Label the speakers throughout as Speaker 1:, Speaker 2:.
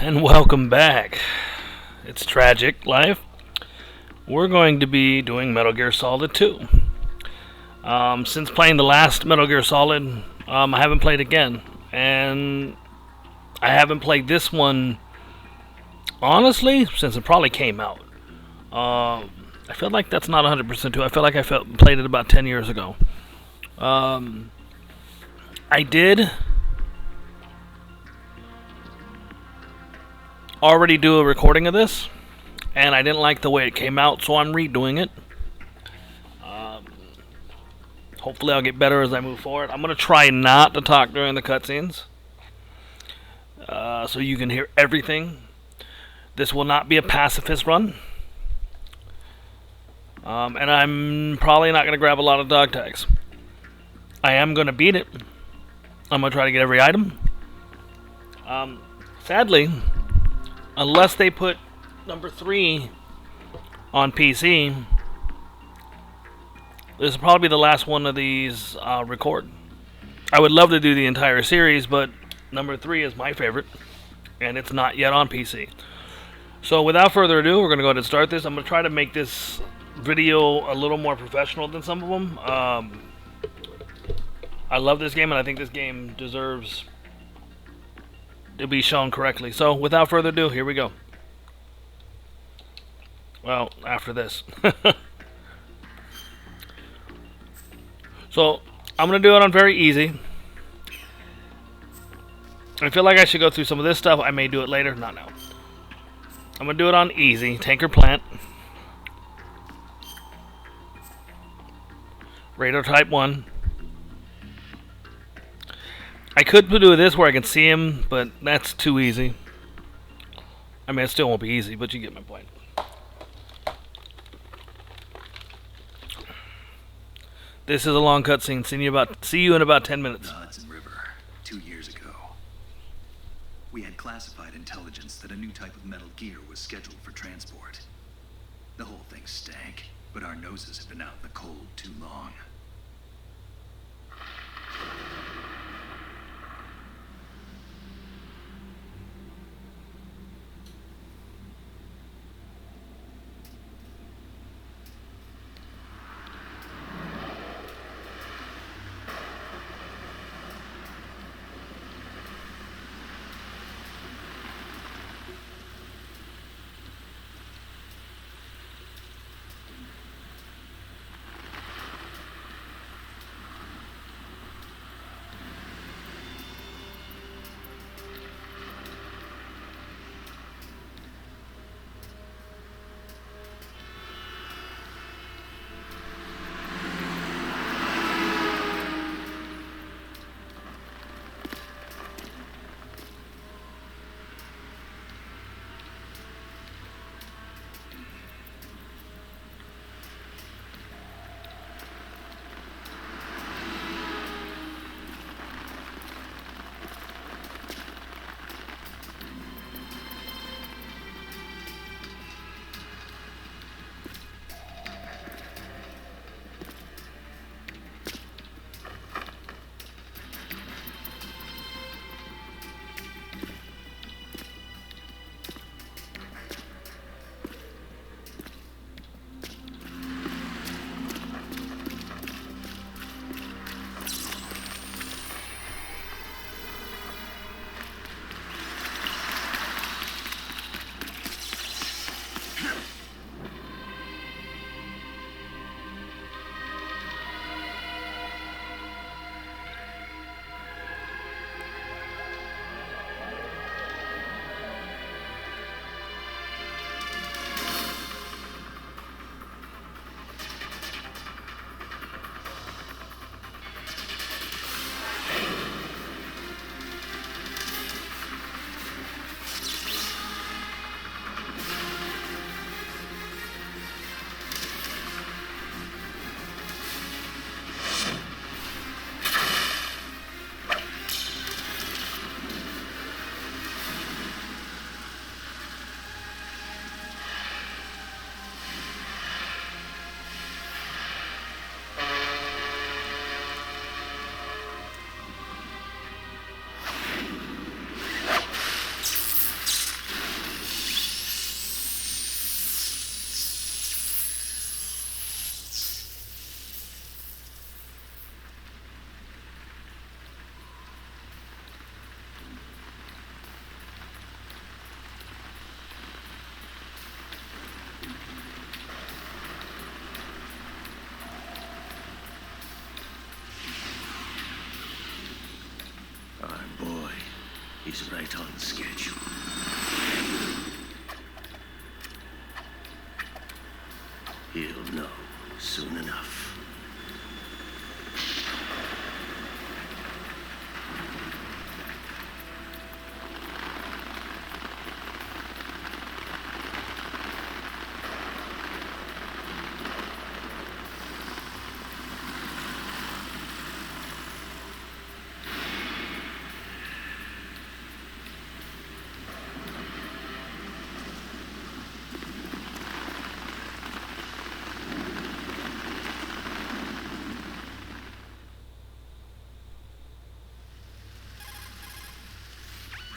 Speaker 1: and welcome back. It's Tragic Life. We're going to be doing Metal Gear Solid 2. Since playing the last Metal Gear Solid, I haven't played again. And I haven't played this one, honestly, since it probably came out. I feel like that's not 100% true. I feel like played it about 10 years ago. I did already do a recording of this, and I didn't like the way it came out, so I'm redoing it. Hopefully I'll get better as I move forward. I'm going to try not to talk during the cutscenes, so you can hear everything. This will not be a pacifist run, and I'm probably not going to grab a lot of dog tags. I am going to beat it. I'm going to try to get every item. Sadly, unless they put number 3 on PC, this will probably be the last one of these record. I would love to do the entire series, but number 3 is my favorite, and it's not yet on PC. So without further ado, we're going to go ahead and start this. I'm going to try to make this video a little more professional than some of them. I love this game, and I think this game deserves to be shown correctly. So without further ado, here we go. Well, after this. So, I'm going to do it on very easy. I feel like I should go through some of this stuff. I may do it later. Not now. I'm going to do it on easy. Tanker plant. Radar type 1. I could do this where I can see him, but that's too easy. I mean, it still won't be easy, but you get my point. This is a long cutscene. See you in about 10 minutes.
Speaker 2: The Hudson River, 2 years ago. We had classified intelligence that a new type of metal gear was scheduled for transport. The whole thing stank, but our noses had been out in the cold too long.
Speaker 3: Our boy is right on schedule. He'll know soon enough.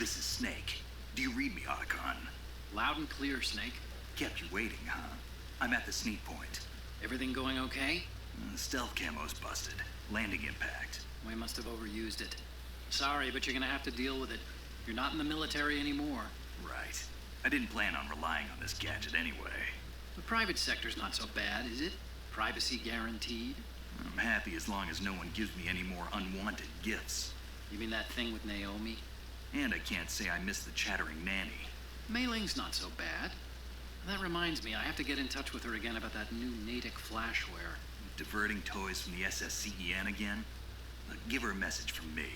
Speaker 2: This is Snake. Do you read me, Otacon?
Speaker 4: Loud and clear, Snake.
Speaker 2: Kept you waiting, huh? I'm at the sneak point.
Speaker 4: Everything going okay?
Speaker 2: Stealth camo's busted. Landing impact.
Speaker 4: We must have overused it. Sorry, but you're gonna have to deal with it. You're not in the military anymore.
Speaker 2: Right. I didn't plan on relying on this gadget anyway.
Speaker 4: The private sector's not so bad, is it? Privacy guaranteed?
Speaker 2: I'm happy as long as no one gives me any more unwanted gifts.
Speaker 4: You mean that thing with Naomi?
Speaker 2: And I can't say I miss the chattering nanny.
Speaker 4: Mei Ling's not so bad. That reminds me, I have to get in touch with her again about that new Natick flashware.
Speaker 2: Diverting toys from the SSCEN again? Give her a message from me.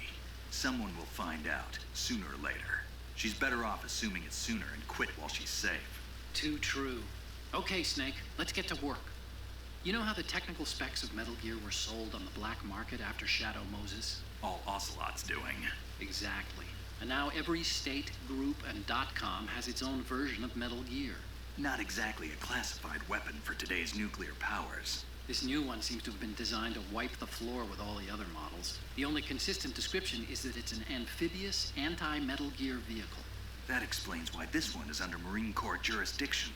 Speaker 2: Someone will find out, sooner or later. She's better off assuming it sooner and quit while she's safe.
Speaker 4: Too true. Okay, Snake, let's get to work. You know how the technical specs of Metal Gear were sold on the black market after Shadow Moses?
Speaker 2: All Ocelot's doing.
Speaker 4: Exactly. And now every state, group, and .com has its own version of Metal Gear.
Speaker 2: Not exactly a classified weapon for today's nuclear powers.
Speaker 4: This new one seems to have been designed to wipe the floor with all the other models. The only consistent description is that it's an amphibious, anti-Metal Gear vehicle.
Speaker 2: That explains why this one is under Marine Corps jurisdiction.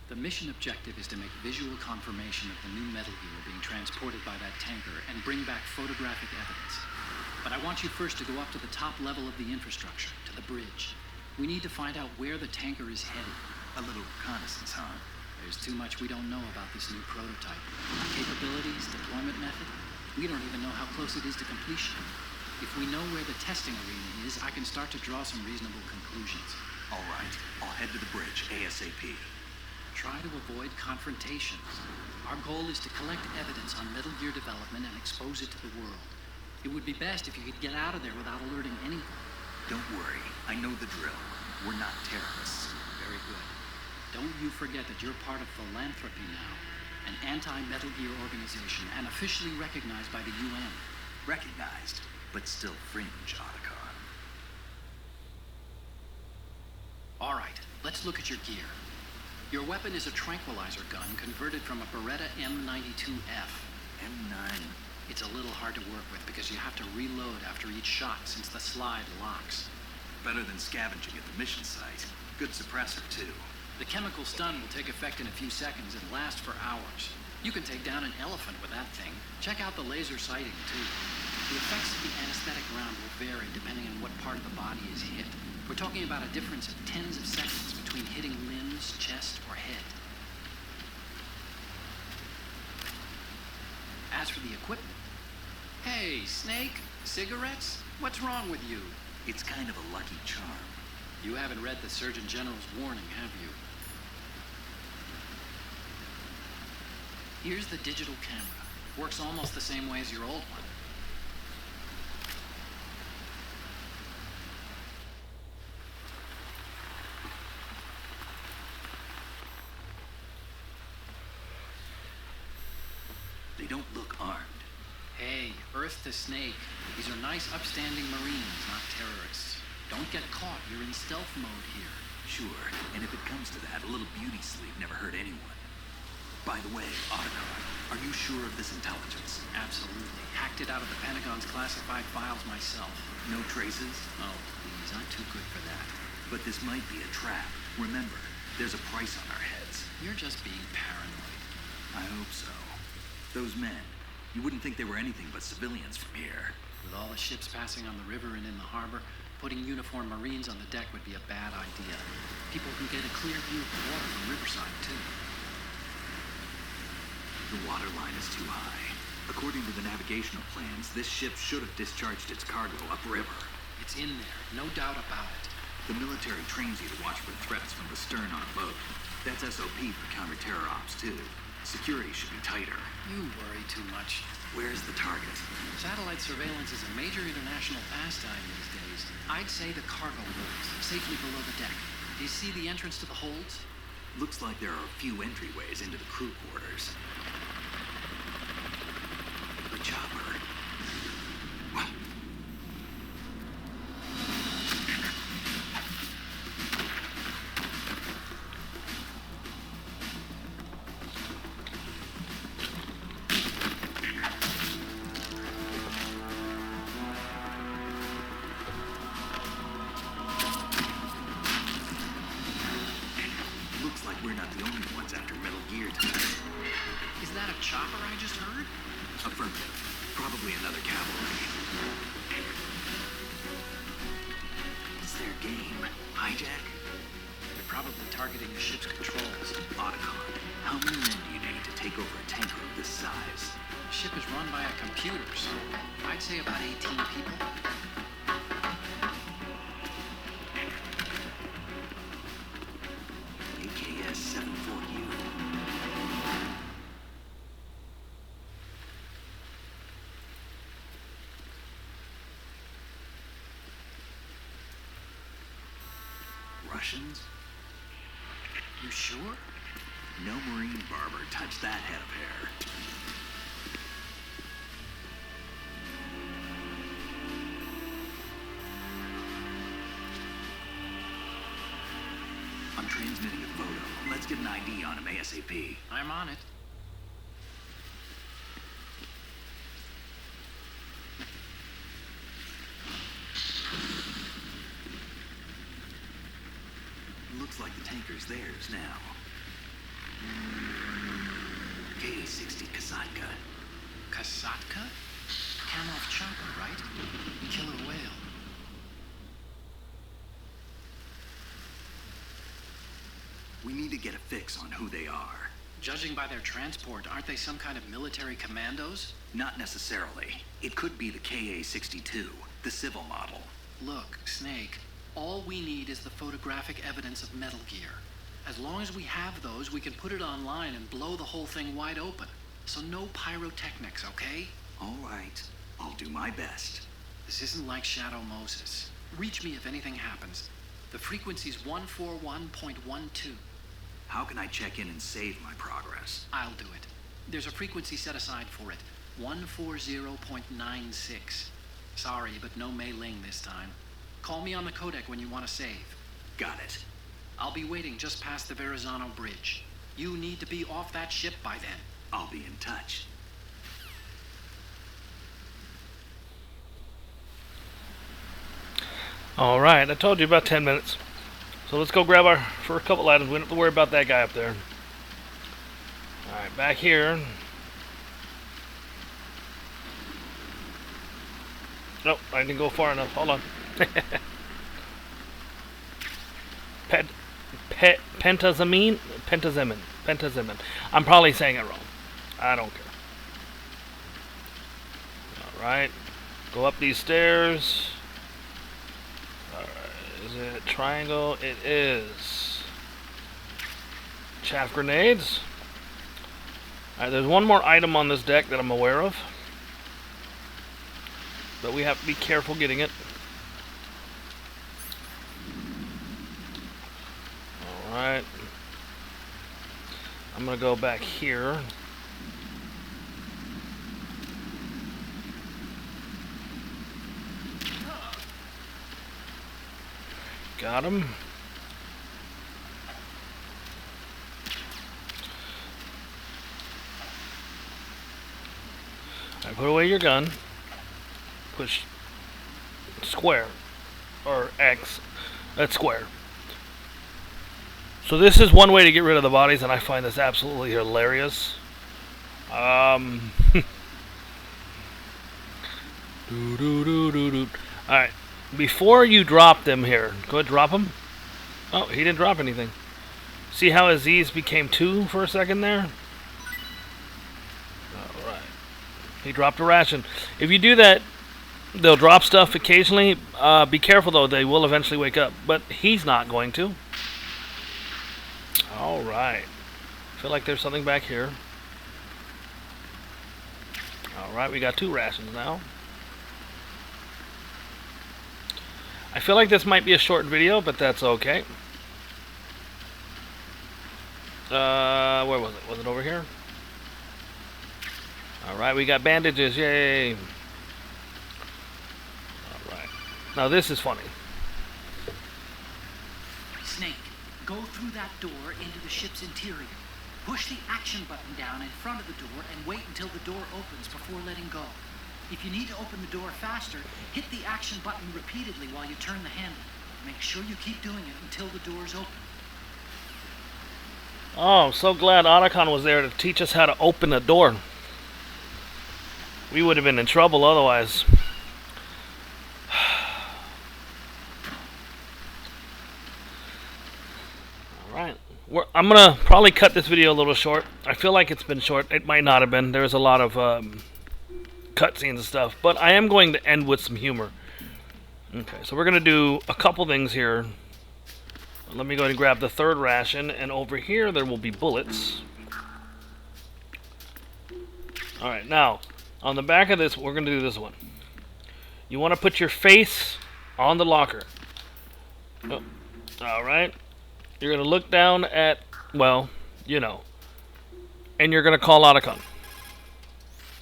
Speaker 4: The mission objective is to make visual confirmation of the new Metal Gear being transported by that tanker and bring back photographic evidence. But I want you first to go up to the top level of the infrastructure, to the bridge. We need to find out where the tanker is headed.
Speaker 2: A little reconnaissance, huh?
Speaker 4: There's too much we don't know about this new prototype. Capabilities, deployment method. We don't even know how close it is to completion. If we know where the testing arena is, I can start to draw some reasonable conclusions.
Speaker 2: All right, I'll head to the bridge ASAP.
Speaker 4: Try to avoid confrontations. Our goal is to collect evidence on Metal Gear development and expose it to the world. It would be best if you could get out of there without alerting anyone.
Speaker 2: Don't worry, I know the drill. We're not terrorists.
Speaker 4: Very good. Don't you forget that you're part of Philanthropy now, an anti-Metal Gear organization and officially recognized by the UN.
Speaker 2: Recognized, but still fringe, Otacon.
Speaker 4: All right, let's look at your gear. Your weapon is a tranquilizer gun converted from a Beretta M92F.
Speaker 2: M9.
Speaker 4: It's a little hard to work with because you have to reload after each shot since the slide locks.
Speaker 2: Better than scavenging at the mission site. Good suppressor, too.
Speaker 4: The chemical stun will take effect in a few seconds and last for hours. You can take down an elephant with that thing. Check out the laser sighting, too. The effects of the anesthetic round will vary depending on what part of the body is hit. We're talking about a difference of tens of seconds between hitting limbs, chest, or head. As for the equipment... Hey, Snake, cigarettes? What's wrong with you?
Speaker 2: It's kind of a lucky charm.
Speaker 4: You haven't read the Surgeon General's warning, have you? Here's the digital camera. Works almost the same way as your old one.
Speaker 2: They don't look armed.
Speaker 4: Hey, Earth to Snake. These are nice, upstanding Marines, not terrorists. Don't get caught. You're in stealth mode here.
Speaker 2: Sure, and if it comes to that, a little beauty sleep never hurt anyone. By the way, Otacon, are you sure of this intelligence?
Speaker 4: Absolutely. Hacked it out of the Pentagon's classified files myself.
Speaker 2: No traces?
Speaker 4: Oh, please, I'm too good for that.
Speaker 2: But this might be a trap. Remember, there's a price on our heads.
Speaker 4: You're just being paranoid.
Speaker 2: I hope so. Those men, you wouldn't think they were anything but civilians from here.
Speaker 4: With all the ships passing on the river and in the harbor, putting uniformed Marines on the deck would be a bad idea. People can get a clear view of the water from Riverside, too.
Speaker 2: The water line is too high. A According to the navigational plans, this ship should have discharged its cargo upriver.
Speaker 4: It's in there, no doubt about it.
Speaker 2: The military trains you to watch for threats from the stern on a boat. That's SOP for counter-terror ops, too. Security should be tighter.
Speaker 4: You worry too much.
Speaker 2: Where's the target?
Speaker 4: Satellite surveillance is a major international pastime these days. I'd say the cargo holds, safely below the deck. Do you see the entrance to the holds?
Speaker 2: Looks like there are a few entryways into the crew quarters. The chopper. What? Looks like we're not the only ones after Metal Gear tonight.
Speaker 4: Is that a chopper I just heard?
Speaker 2: Affirmative. Probably another cavalry. It's their game. Hijack?
Speaker 4: They're probably targeting the ship's controls.
Speaker 2: Otacon. How many men do you need to take over a tanker of this size?
Speaker 4: The ship is run by a computer, so I'd say about 18 people.
Speaker 2: AKS 74U. Russians?
Speaker 4: You sure?
Speaker 2: No Marine barber touched that head of hair. I'm transmitting a photo. Let's get an ID on him ASAP.
Speaker 4: I'm on it.
Speaker 2: Looks like the tanker's theirs now. K-60 Kasatka.
Speaker 4: Kasatka? Kamarov chopper, right? Killer whale.
Speaker 2: We need to get a fix on who they are.
Speaker 4: Judging by their transport, aren't they some kind of military commandos?
Speaker 2: Not necessarily. It could be the KA-62, the civil model.
Speaker 4: Look, Snake, all we need is the photographic evidence of Metal Gear. As long as we have those, we can put it online and blow the whole thing wide open. So no pyrotechnics, okay?
Speaker 2: All right. I'll do my best.
Speaker 4: This isn't like Shadow Moses. Reach me if anything happens. The frequency's 141.12.
Speaker 2: How can I check in and save my progress?
Speaker 4: I'll do it. There's a frequency set aside for it. 140.96. Sorry, but no Mei Ling this time. Call me on the codec when you want to save.
Speaker 2: Got it.
Speaker 4: I'll be waiting just past the Verrazano Bridge. You need to be off that ship by then.
Speaker 2: I'll be in touch.
Speaker 1: All right, I told you about 10 minutes. So let's go grab our for a couple items. We don't have to worry about that guy up there. All right, back here. Nope, I didn't go far enough. Hold on. Pentazamine? Pentazemin. I'm probably saying it wrong. I don't care. Alright. Go up these stairs. Alright. Is it triangle? It is. Chaff grenades. Alright, there's one more item on this deck that I'm aware of. But we have to be careful getting it. Alright. I'm gonna go back here. Got him. Alright, put away your gun. Push square. Or X. That's square. So this is one way to get rid of the bodies, and I find this absolutely hilarious. Alright. Before you drop them here, go ahead, drop them. Oh, he didn't drop anything. See how his Z's became 2 for a second there? Alright. He dropped a ration. If you do that, they'll drop stuff occasionally. Be careful though, they will eventually wake up. But he's not going to. Alright. Feel like there's something back here. Alright, we got 2 rations now. I feel like this might be a short video, but that's okay. Where was it? Was it over here? Alright, we got bandages. Yay! Alright. Now this is funny.
Speaker 4: Snake, go through that door into the ship's interior. Push the action button down in front of the door and wait until the door opens before letting go. If you need to open the door faster, hit the action button repeatedly while you turn the handle. Make sure you keep doing it until the door's open.
Speaker 1: Oh, I'm so glad Otacon was there to teach us how to open a door. We would have been in trouble otherwise. Alright. I'm going to probably cut this video a little short. I feel like it's been short. It might not have been. There's a lot of cutscenes and stuff. But I am going to end with some humor. Okay, so we're going to do a couple things here. Let me go ahead and grab the 3rd ration. And over here there will be bullets. Alright, now, on the back of this, we're going to do this one. You want to put your face on the locker. Oh, alright. You're going to look down at, well, you know. And you're going to call Otacon.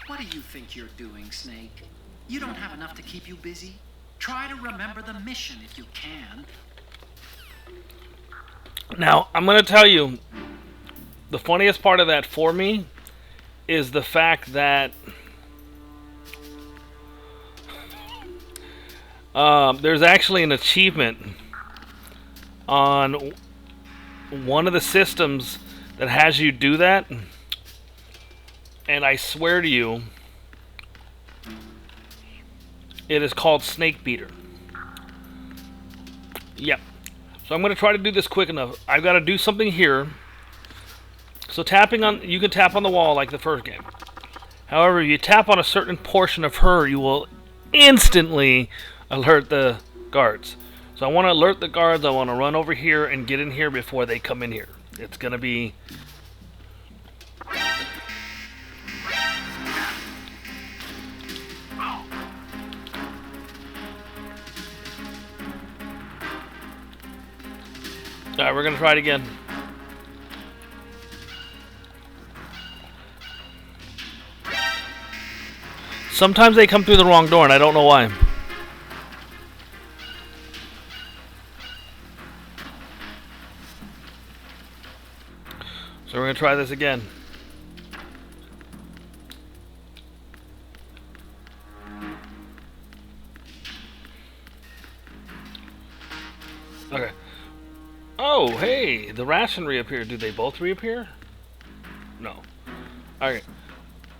Speaker 4: What do you think you're doing, Snake? You don't have enough to keep you busy? Try to remember the mission if you can.
Speaker 1: Now, I'm going to tell you, the funniest part of that for me is the fact that there's actually an achievement on one of the systems that has you do that, and I swear to you, it is called Snake Beater. Yep. So I'm going to try to do this quick enough. I've got to do something here. So tapping on, you can tap on the wall like the first game. However, if you tap on a certain portion of her, you will instantly alert the guards. So I want to alert the guards. I want to run over here and get in here before they come in here. It's going to be... Alright, we're going to try it again. Sometimes they come through the wrong door and I don't know why. So we're going to try this again. Okay. Oh, hey, the ration reappeared. Do they both reappear? No. Alright.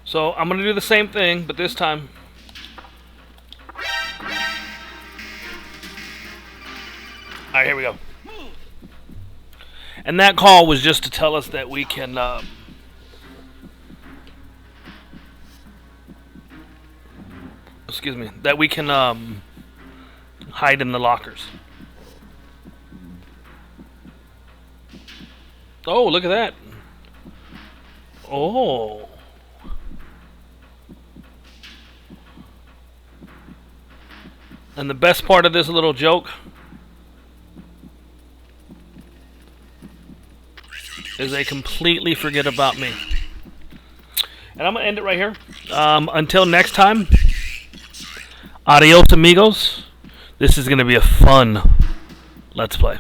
Speaker 1: So I'm going to do the same thing, but this time... Alright, here we go. And that call was just to tell us that we can... excuse me. That we can hide in the lockers. Oh, look at that. Oh. And the best part of this little joke is they completely forget about me. And I'm going to end it right here. Until next time, adios amigos. This is going to be a fun Let's Play.